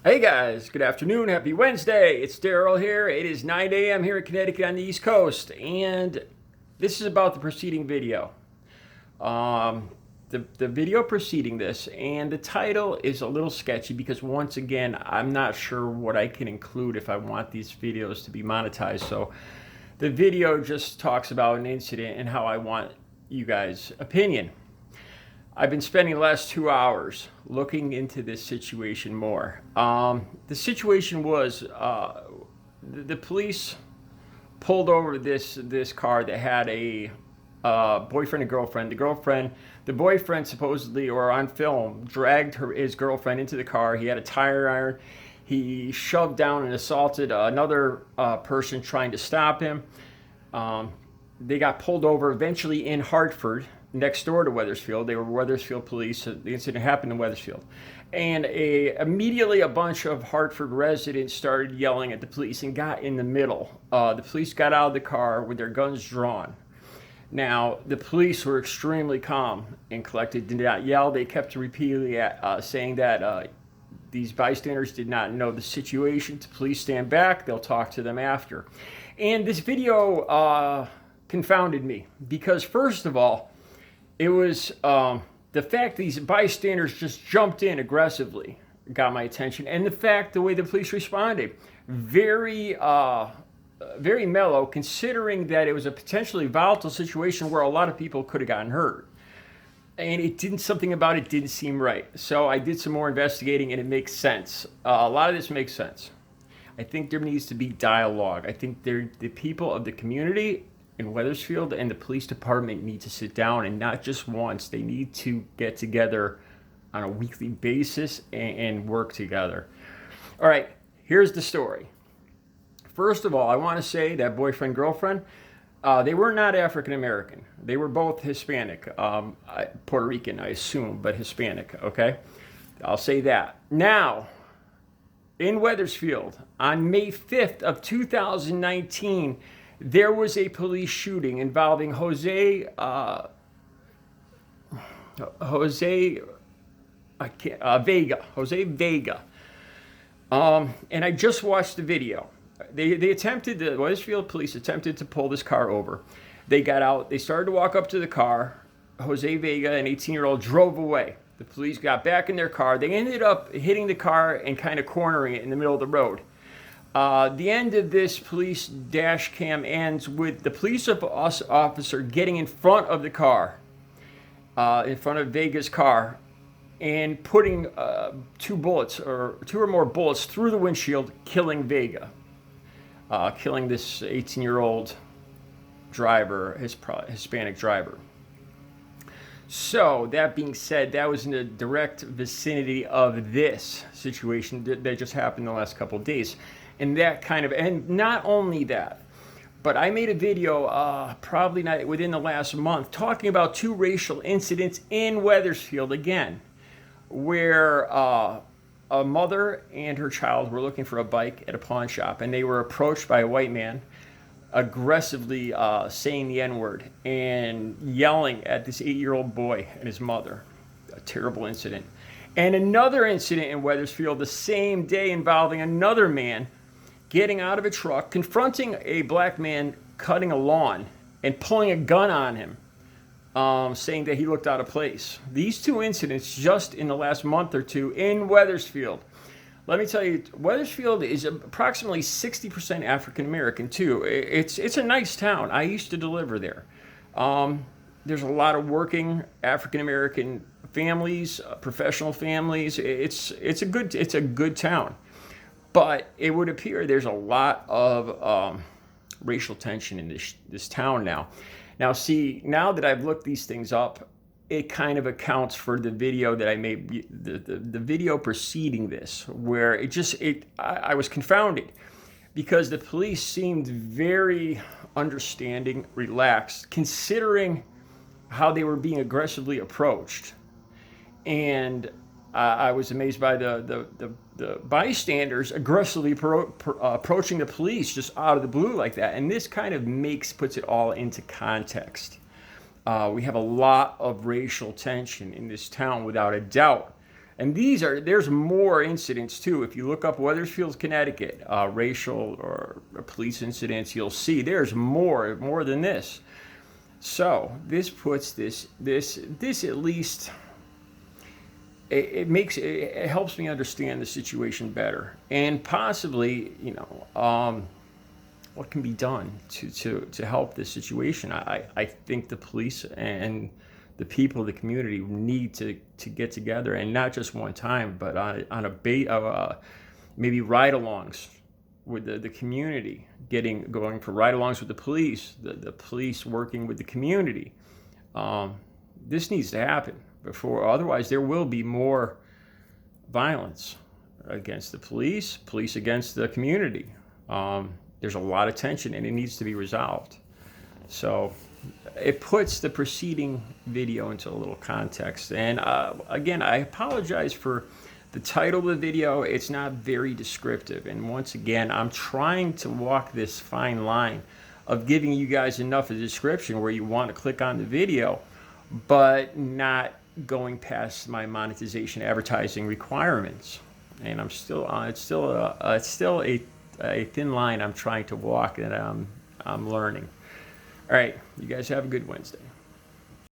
Hey guys, good afternoon, happy Wednesday. It's Daryl here. It is 9 a.m. here in Connecticut on the East Coast, and this is about the preceding video. The video preceding this, and the title is a little sketchy because once again, I'm not sure what I can include if I want these videos to be monetized. So the video just talks about an incident and how I want you guys' opinion. I've been spending the last 2 hours looking into this situation more. The situation was the police pulled over this car that had a boyfriend and girlfriend. The boyfriend supposedly, or on film, dragged his girlfriend into the car. He had a tire iron. He shoved down and assaulted another person trying to stop him. They got pulled over eventually in Hartford, next door to Wethersfield. They were Wethersfield police. The incident happened in Wethersfield. And immediately a bunch of Hartford residents started yelling at the police and got in the middle. The police got out of the car with their guns drawn. Now, the police were extremely calm and collected, did not yell. They kept repeatedly saying that these bystanders did not know the situation. The police stand back. They'll talk to them after. And this video confounded me because, first of all, it was the fact these bystanders just jumped in aggressively got my attention, and the way the police responded, very mellow, considering that it was a potentially volatile situation where a lot of people could have gotten hurt. And something about it didn't seem right. So I did some more investigating, and it makes sense. A lot of this makes sense. I think there needs to be dialogue. I think the people of the community in Wethersfield and the police department need to sit down, and not just once. They need to get together on a weekly basis and work together. All right, here's the story. First of all, I want to say that boyfriend, girlfriend, they were not African American. They were both Hispanic, Puerto Rican, I assume, but Hispanic, okay? I'll say that. Now, in Wethersfield, on May 5th of 2019, there was a police shooting involving Jose Vega. And I just watched the video. The Wethersfield police attempted to pull this car over. They got out, they started to walk up to the car. Jose Vega, an 18-year-old, drove away. The police got back in their car. They ended up hitting the car and kind of cornering it in the middle of the road. The end of this police dash cam ends with the police officer getting in front of the car, in front of Vega's car, and putting two or more bullets through the windshield, killing Vega, killing this 18-year-old driver, Hispanic driver. So, that being said, that was in the direct vicinity of this situation that just happened in the last couple of days. And not only that, but I made a video probably not within the last month talking about two racial incidents in Wethersfield again, where a mother and her child were looking for a bike at a pawn shop, and they were approached by a white man aggressively saying the N-word and yelling at this 8-year-old boy and his mother. A terrible incident. And another incident in Wethersfield the same day involving another man getting out of a truck, confronting a black man cutting a lawn, and pulling a gun on him, saying that he looked out of place. These two incidents just in the last month or two in Wethersfield. Let me tell you, Wethersfield is approximately 60% African American too. It's a nice town. I used to deliver there. There's a lot of working African American families, professional families. It's a good town. But it would appear there's a lot of racial tension in this town now. Now, see, now that I've looked these things up, it kind of accounts for the video that I made, the video preceding this, where I was confounded because the police seemed very understanding, relaxed, considering how they were being aggressively approached. And I was amazed by the bystanders aggressively approaching the police just out of the blue like that. And this kind of puts it all into context. We have a lot of racial tension in this town, without a doubt. And there's more incidents too. If you look up Wethersfield, Connecticut, racial or police incidents, you'll see there's more than this. So this puts this at least, it helps me understand the situation better, and possibly, what can be done to help this situation. I think the police and the people of the community need to get together, and not just one time, but on maybe ride-alongs with the community, going for ride-alongs with the police working with the community. This needs to happen otherwise there will be more violence against the police against the community. There's a lot of tension, and it needs to be resolved. So it puts the preceding video into a little context. And again, I apologize for the title of the video. It's not very descriptive. And once again, I'm trying to walk this fine line of giving you guys enough of a description where you want to click on the video, but not going past my monetization advertising requirements. And it's still a thin line I'm trying to walk, and I'm learning. All right, you guys have a good Wednesday.